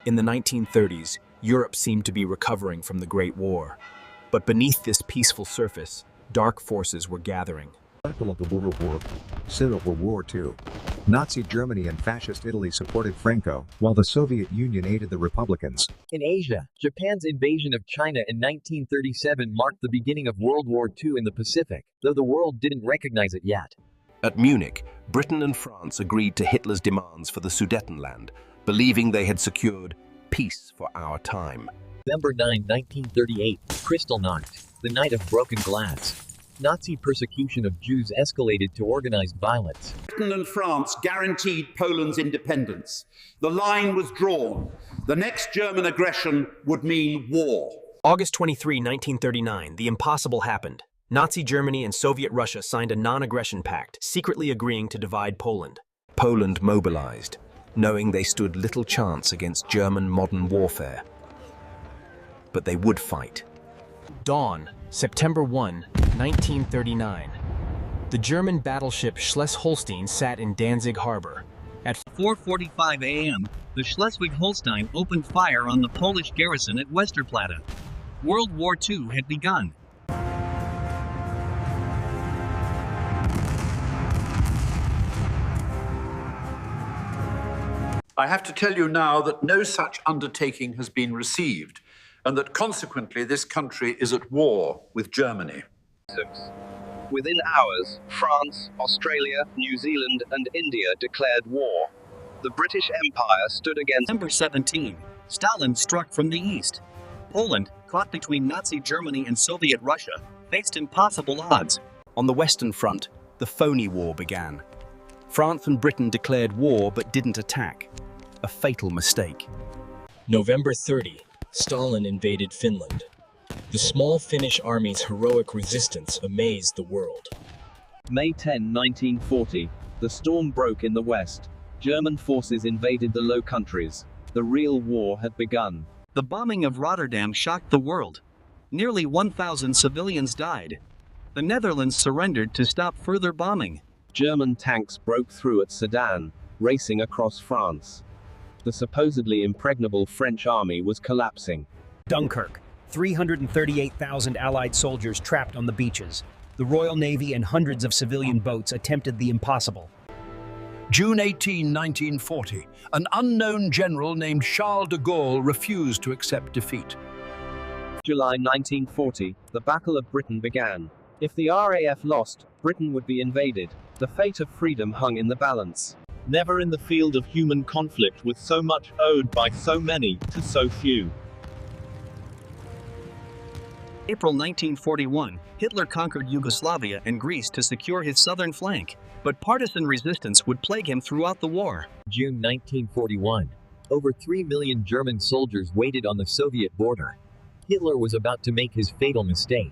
In the 1930s, Europe seemed to be recovering from the Great War. But beneath this peaceful surface, dark forces were gathering. Battle of the World War, Civil War II. Nazi Germany and Fascist Italy supported Franco, while the Soviet Union aided the Republicans. In Asia, Japan's invasion of China in 1937 marked the beginning of World War II in the Pacific, though the world didn't recognize it yet. At Munich, Britain and France agreed to Hitler's demands for the Sudetenland, believing they had secured peace for our time. November 9, 1938, Kristallnacht, the night of broken glass. Nazi persecution of Jews escalated to organized violence. Britain and France guaranteed Poland's independence. The line was drawn. The next German aggression would mean war. August 23, 1939, the impossible happened. Nazi Germany and Soviet Russia signed a non-aggression pact, secretly agreeing to divide Poland. Poland mobilized, knowing they stood little chance against German modern warfare. But they would fight. Dawn, September 1, 1939. The German battleship Schleswig-Holstein sat in Danzig harbor. At 4:45 a.m., the Schleswig-Holstein opened fire on the Polish garrison at Westerplatte. World War II had begun. I have to tell you now that no such undertaking has been received, and that consequently this country is at war with Germany. Within hours, France, Australia, New Zealand, and India declared war. The British Empire stood against. December 17, Stalin struck from the east. Poland, caught between Nazi Germany and Soviet Russia, faced impossible odds. On the Western Front, the phony war began. France and Britain declared war but didn't attack. A fatal mistake. November 30, Stalin invaded Finland. The small Finnish army's heroic resistance amazed the world. May 10, 1940. The storm broke in the west. German forces invaded the Low Countries. The real war had begun. The bombing of Rotterdam shocked the world. Nearly 1,000 civilians died. The Netherlands surrendered to stop further bombing. German tanks broke through at Sedan, racing across France. The supposedly impregnable French army was collapsing. Dunkirk, 338,000 Allied soldiers trapped on the beaches. The Royal Navy and hundreds of civilian boats attempted the impossible. June 18, 1940, an unknown general named Charles de Gaulle refused to accept defeat. July 1940, the Battle of Britain began. If the RAF lost, Britain would be invaded. The fate of freedom hung in the balance. Never in the field of human conflict was so much owed by so many to so few. April 1941, Hitler conquered Yugoslavia and Greece to secure his southern flank, but partisan resistance would plague him throughout the war. June 1941. Over 3 million German soldiers waited on the Soviet border. Hitler was about to make his fatal mistake.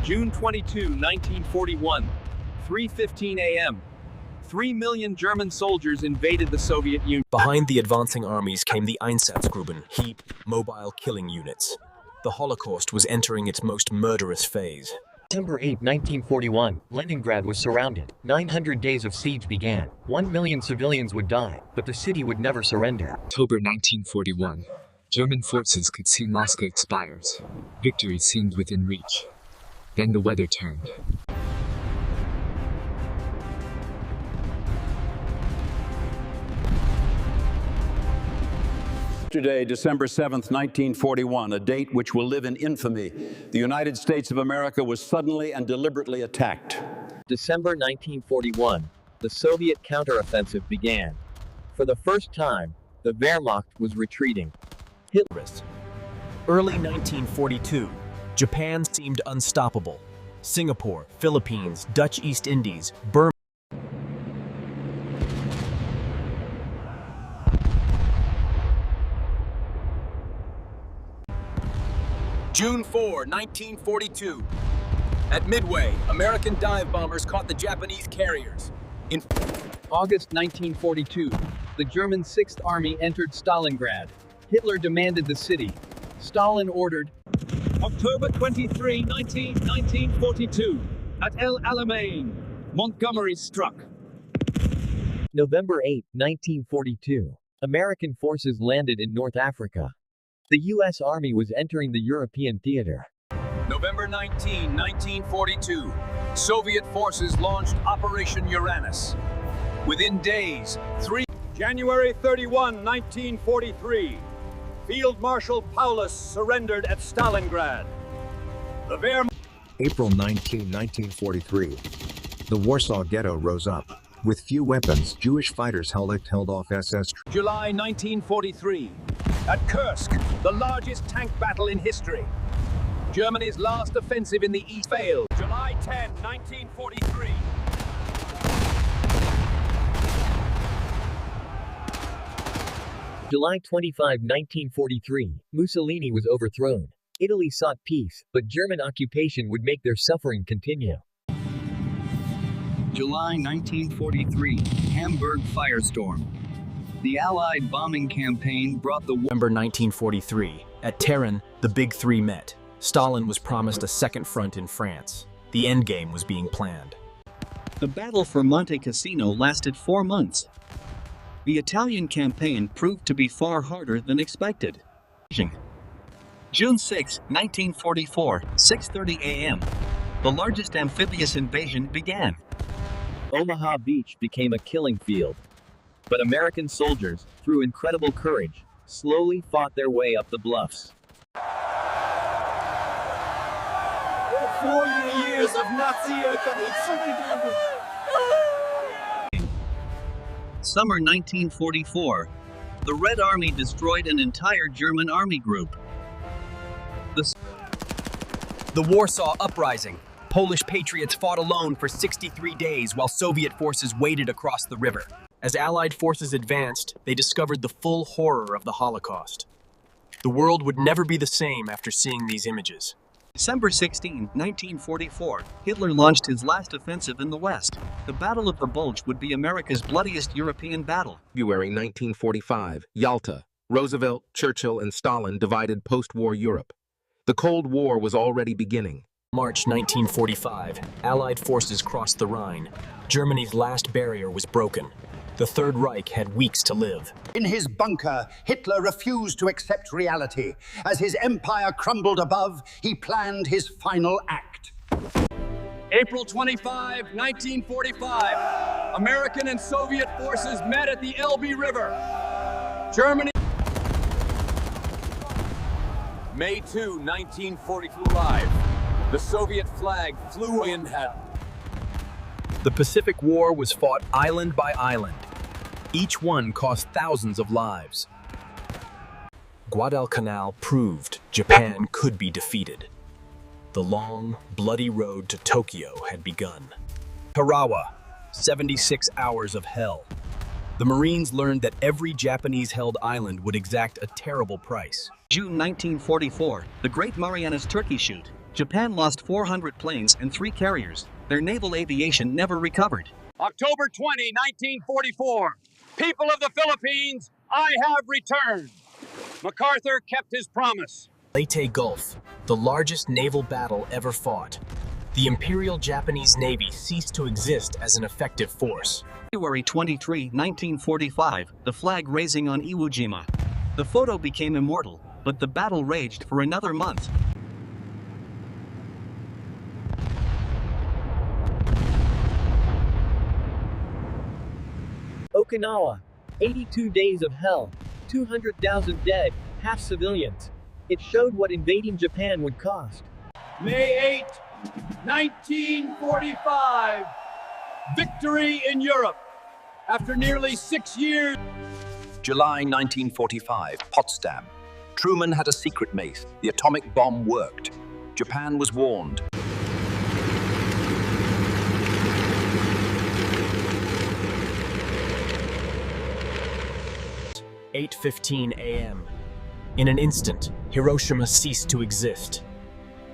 June 22, 1941, 3:15 a.m. 3 million German soldiers invaded the Soviet Union. Behind the advancing armies came the Einsatzgruppen, heap, mobile killing units. The Holocaust was entering its most murderous phase. September 8, 1941, Leningrad was surrounded. 900 days of siege began. 1 million civilians would die, but the city would never surrender. October 1941. German forces could see Moscow expires. Victory seemed within reach. Then the weather turned. Yesterday, December 7th, 1941, a date which will live in infamy, the United States of America was suddenly and deliberately attacked. December 1941, the Soviet counteroffensive began. For the first time, the Wehrmacht was retreating. Early 1942, Japan seemed unstoppable. Singapore, Philippines, Dutch East Indies, Burma. June 4, 1942. At Midway, American dive bombers caught the Japanese carriers. In August 1942, the German 6th Army entered Stalingrad. Hitler demanded the city. Stalin ordered. October 23, 1942, at El Alamein, Montgomery struck. November 8, 1942. American forces landed in North Africa. The U.S. Army was entering the European theater. November 19, 1942, Soviet forces launched Operation Uranus. Within days, January 31, 1943, Field Marshal Paulus surrendered at Stalingrad. The Wehrmacht. April 19, 1943. The Warsaw Ghetto rose up. With few weapons, Jewish fighters held off SS. July 1943. At Kursk, the largest tank battle in history. Germany's last offensive in the East failed. July 10, 1943. July 25, 1943, Mussolini was overthrown. Italy sought peace, but German occupation would make their suffering continue. July 1943, Hamburg firestorm. The Allied bombing campaign brought the November 1943. At Terran, the Big Three met. Stalin was promised a second front in France. The endgame was being planned. The battle for Monte Cassino lasted 4 months. The Italian campaign proved to be far harder than expected. June 6, 1944, 6:30 a.m. The largest amphibious invasion began. Omaha Beach became a killing field. But American soldiers, through incredible courage, slowly fought their way up the bluffs. 40 years of Nazi occupation. Summer 1944. The Red Army destroyed an entire German army group. The Warsaw Uprising. Polish patriots fought alone for 63 days while Soviet forces waded across the river. As Allied forces advanced, they discovered the full horror of the Holocaust. The world would never be the same after seeing these images. December 16, 1944, Hitler launched his last offensive in the West. The Battle of the Bulge would be America's bloodiest European battle. February 1945, Yalta. Roosevelt, Churchill, and Stalin divided post-war Europe. The Cold War was already beginning. March 1945, Allied forces crossed the Rhine. Germany's last barrier was broken. The Third Reich had weeks to live. In his bunker, Hitler refused to accept reality. As his empire crumbled above, he planned his final act. April 25, 1945. American and Soviet forces met at the Elbe River. Germany. May 2, 1945. The Soviet flag flew in heaven. The Pacific War was fought island by island. Each one cost thousands of lives. Guadalcanal proved Japan could be defeated. The long, bloody road to Tokyo had begun. Tarawa, 76 hours of hell. The Marines learned that every Japanese-held island would exact a terrible price. June 1944, the Great Marianas Turkey Shoot. Japan lost 400 planes and 3 carriers. Their naval aviation never recovered. October 20, 1944. People of the Philippines, I have returned. MacArthur kept his promise. Leyte Gulf, the largest naval battle ever fought. The Imperial Japanese Navy ceased to exist as an effective force. February 23, 1945, the flag raising on Iwo Jima. The photo became immortal, but the battle raged for another month. Okinawa, 82 days of hell, 200,000 dead, half civilians. It showed what invading Japan would cost. May 8, 1945. Victory in Europe. After nearly 6 years. July 1945, Potsdam. Truman had a secret mace. The atomic bomb worked. Japan was warned. 8:15 a.m. In an instant, Hiroshima ceased to exist.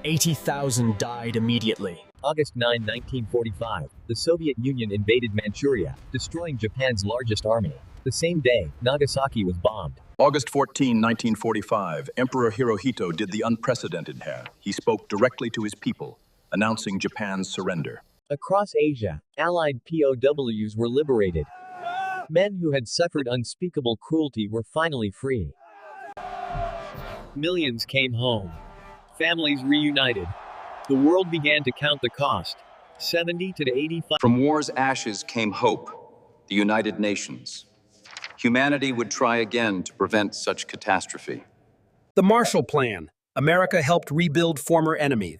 80,000 died immediately. August 9, 1945, the Soviet Union invaded Manchuria, destroying Japan's largest army. The same day, Nagasaki was bombed. August 14, 1945, Emperor Hirohito did the unprecedented. He spoke directly to his people, announcing Japan's surrender. Across Asia, Allied POWs were liberated. Men who had suffered unspeakable cruelty were finally free. Millions came home. Families reunited. The world began to count the cost. 70 to 85. From war's ashes came hope, the United Nations. Humanity would try again to prevent such catastrophe. The Marshall Plan. America helped rebuild former enemies.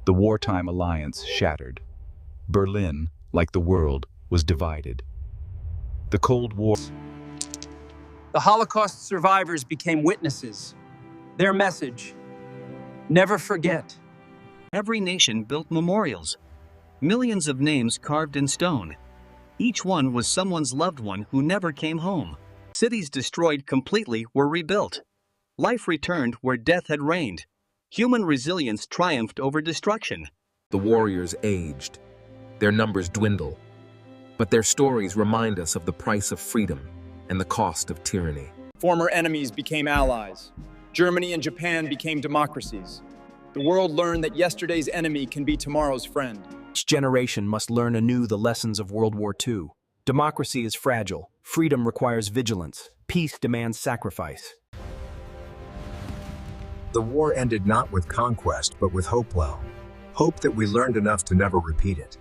The wartime alliance shattered. Berlin, like the world, was divided. The Cold War. The Holocaust survivors became witnesses. Their message: never forget. Every nation built memorials. Millions of names carved in stone. Each one was someone's loved one who never came home. Cities destroyed completely were rebuilt. Life returned where death had reigned. Human resilience triumphed over destruction. The warriors aged. Their numbers dwindle. But their stories remind us of the price of freedom and the cost of tyranny. Former enemies became allies. Germany and Japan became democracies. The world learned that yesterday's enemy can be tomorrow's friend. Each generation must learn anew the lessons of World War II. Democracy is fragile. Freedom requires vigilance. Peace demands sacrifice. The war ended not with conquest, but with hope. Hope that we learned enough to never repeat it.